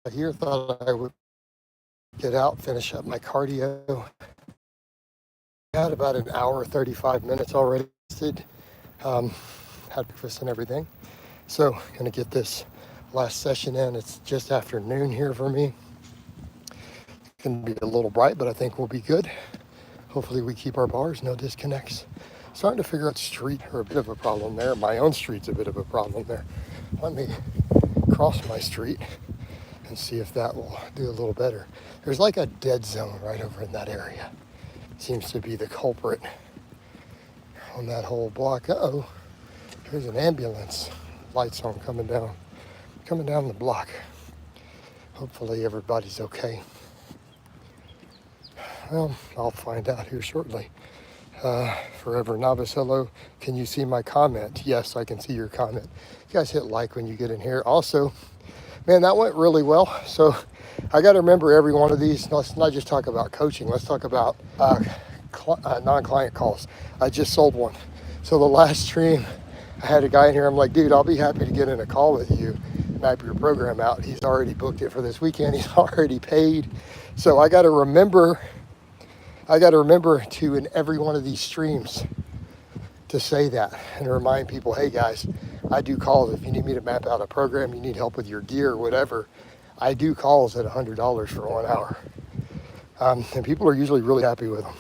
here. Thought I would get out, finish up my cardio. Had about an hour, 35 minutes already. Um, had breakfast and everything. So, gonna get this last session in. It's just after noon here for me. It's gonna be a little bright, but I think we'll be good. Hopefully we keep our bars, no disconnects. Starting to figure out street are a bit of a problem there. My own street's a bit of a problem there. Let me cross my street and see if that will do a little better. There's like a dead zone right over in that area. Seems to be the culprit on that whole block. Uh-oh, there's an ambulance. Lights on coming down the block. Hopefully everybody's okay. Well, I'll find out here shortly. Forever Novice, hello. Can you see my comment? Yes, I can see your comment. You guys hit like when you get in here. Also, man, that went really well. So I got to remember every one of these. Let's not just talk about coaching. Let's talk about non-client calls. I just sold one. So the last stream, I had a guy in here. I'm like, dude, I'll be happy to get in a call with you, map your program out. He's already booked it for this weekend. He's already paid. So I got to remember to, in every one of these streams, to say that and to remind people, hey guys, I do calls. If you need me to map out a program, you need help with your gear or whatever, I do calls at $100 for 1 hour. And people are usually really happy with them.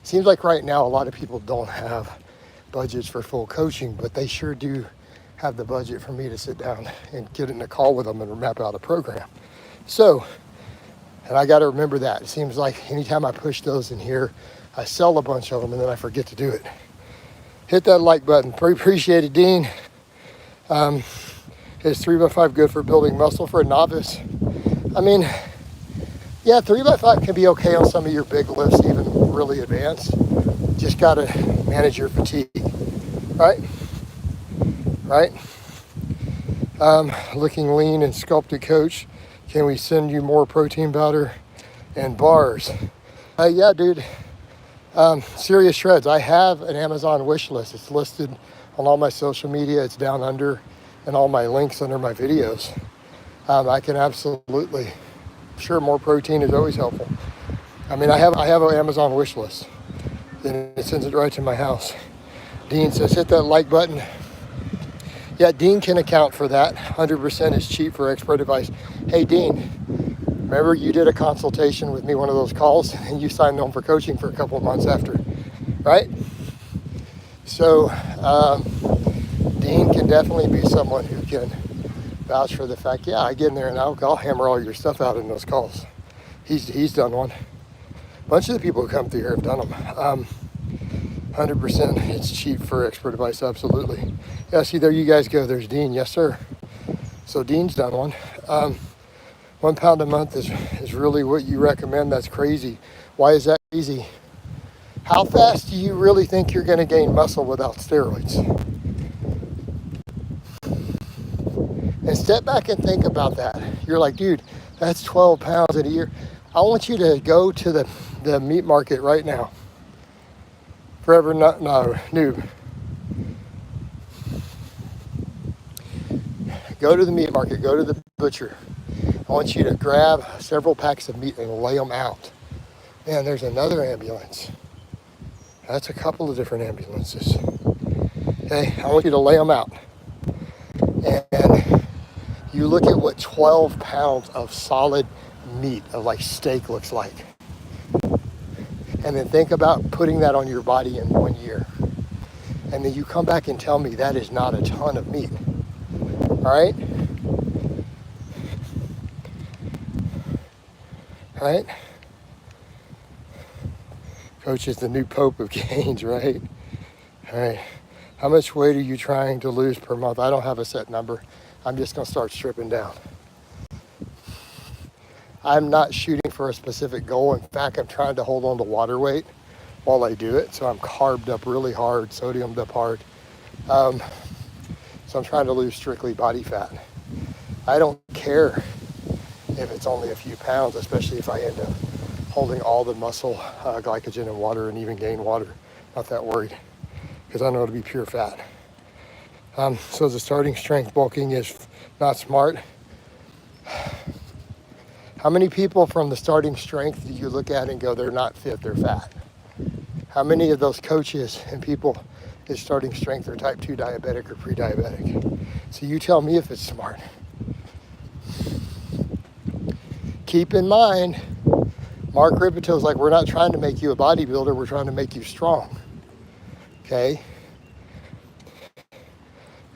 Seems like right now a lot of people don't have budgets for full coaching, but they sure do have the budget for me to sit down and get in a call with them and map out a program. So, and I got to remember that. It seems like anytime I push those in here, I sell a bunch of them and then I forget to do it. Hit that like button. Appreciate it, Dean. Is 3x5 good for building muscle for a novice? I mean, yeah, 3x5 can be okay on some of your big lifts, even really advanced. Just got to manage your fatigue, right? Right? Looking lean and sculpted, coach. Can we send you more protein powder and bars? Yeah, dude. Serious Shreds. I have an Amazon wish list. It's listed on all my social media. It's down under and all my links under my videos. I can absolutely, sure, more protein is always helpful. I mean, I have an Amazon wish list, and it sends it right to my house. Dean says, hit that like button. Yeah, Dean can account for that. 100% is cheap for expert advice. Hey, Dean, remember you did a consultation with me, one of those calls, and you signed on for coaching for a couple of months after, right? So Dean can definitely be someone who can vouch for the fact, yeah, I get in there and I'll hammer all your stuff out in those calls. He's done one. A bunch of the people who come through here have done them. 100% it's cheap for expert advice, absolutely. Yeah, see, there you guys go. There's Dean. Yes, sir. So Dean's done one. 1 pound a month is really what you recommend. That's crazy. Why is that crazy? How fast do you really think you're going to gain muscle without steroids? And step back and think about that. You're like, dude, that's 12 pounds in a year. I want you to go to the meat market right now. Forever noob. Go to the meat market, go to the butcher. I want you to grab several packs of meat and lay them out. Man, there's another ambulance. That's a couple of different ambulances. Okay, I want you to lay them out. And you look at what 12 pounds of solid meat, of like steak, looks like. And then think about putting that on your body in 1 year. And then you come back and tell me that is not a ton of meat. All right? All right? Coach is the new pope of gains, right? All right. How much weight are you trying to lose per month? I don't have a set number. I'm just going to start stripping down. I'm not shooting for a specific goal. In fact, I'm trying to hold on to water weight while I do it. So I'm carbed up really hard, sodiumed up hard. So I'm trying to lose strictly body fat. I don't care if it's only a few pounds, especially if I end up holding all the muscle, glycogen and water, and even gain water. Not that worried, because I know it'll be pure fat. So the starting strength bulking is not smart. How many people from the starting strength do you look at and go, they're not fit, they're fat? How many of those coaches and people at starting strength are type 2 diabetic or pre-diabetic? So you tell me if it's smart. Keep in mind, Mark Ripeto's like, we're not trying to make you a bodybuilder, we're trying to make you strong. Okay?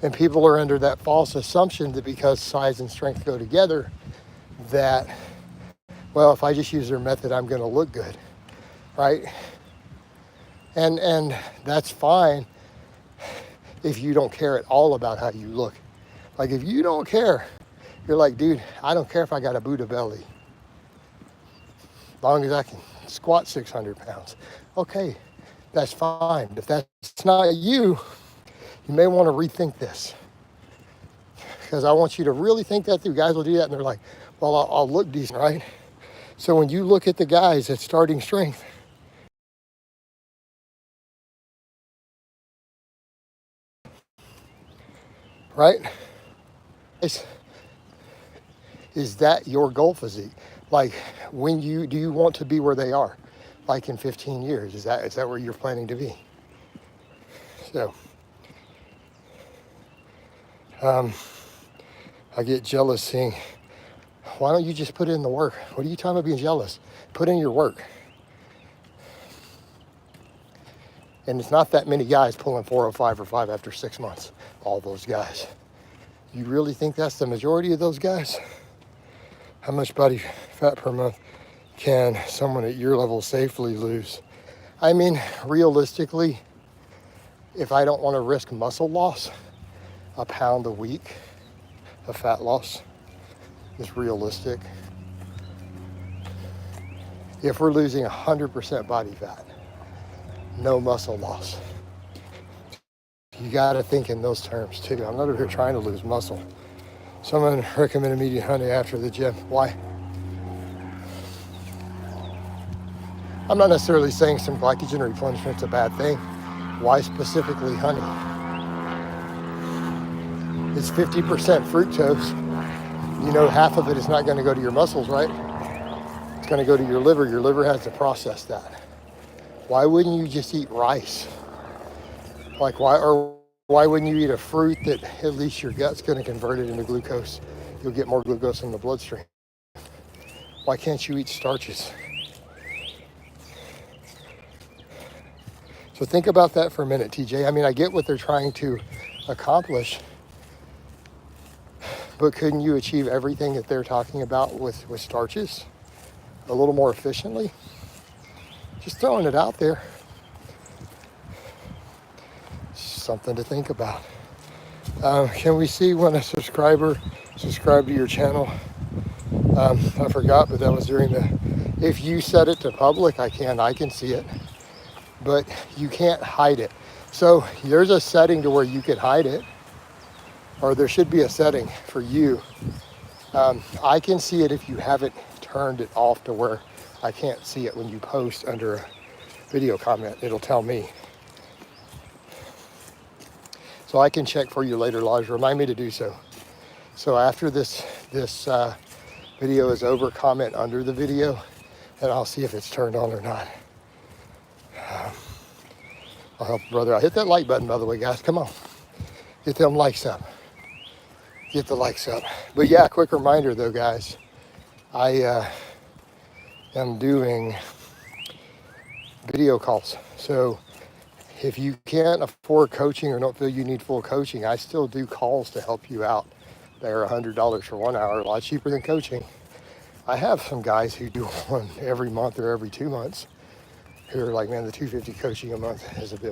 And people are under that false assumption that because size and strength go together, that, well, if I just use their method, I'm going to look good, right? And that's fine if you don't care at all about how you look. Like if you don't care, you're like, dude, I don't care if I got a Buddha belly. As long as I can squat 600 pounds. Okay, that's fine. If that's not you, you may want to rethink this. Because I want you to really think that through. Guys will do that and they're like, well, I'll look decent, right? So when you look at the guys at starting strength, right? Is that your goal physique? Like do you want to be where they are? Like in 15 years, is that where you're planning to be? So, I get jealous seeing, why don't you just put in the work? What are you talking about being jealous? Put in your work. And it's not that many guys pulling 405 or 5 after 6 months. All those guys. You really think that's the majority of those guys? How much body fat per month can someone at your level safely lose? I mean, realistically, if I don't want to risk muscle loss, a pound a week of fat loss is realistic. If we're losing 100% body fat, no muscle loss. You got to think in those terms too. I'm not over here trying to lose muscle. Someone recommended me to honey after the gym. Why? I'm not necessarily saying some glycogen replenishment's a bad thing. Why specifically honey? It's 50% fructose. You know, half of it is not going to go to your muscles, right? It's going to go to your liver. Your liver has to process that. Why wouldn't you just eat rice? Like why wouldn't you eat a fruit that at least your gut's going to convert it into glucose? You'll get more glucose in the bloodstream. Why can't you eat starches? So think about that for a minute, TJ. I mean, I get what they're trying to accomplish, but couldn't you achieve everything that they're talking about with starches a little more efficiently? Just throwing it out there. Something to think about. Can we see when a subscriber subscribed to your channel? I forgot, but that was during if you set it to public, I can see it, but you can't hide it. So there's a setting to where you could hide it, or there should be a setting for you. I can see it if you haven't turned it off to where I can't see it when you post under a video comment. It'll tell me. So I can check for you later, Lodge. Remind me to do so. So after this video is over, comment under the video, and I'll see if it's turned on or not. I'll help brother out. Hit that like button, by the way, guys. Come on. Get them likes up. Get the likes up. But yeah, quick reminder though, guys. I am doing video calls. So if you can't afford coaching or don't feel you need full coaching, I still do calls to help you out. They're $100 for 1 hour, a lot cheaper than coaching. I have some guys who do one every month or every 2 months who are like, man, the $250 coaching a month is a bit much.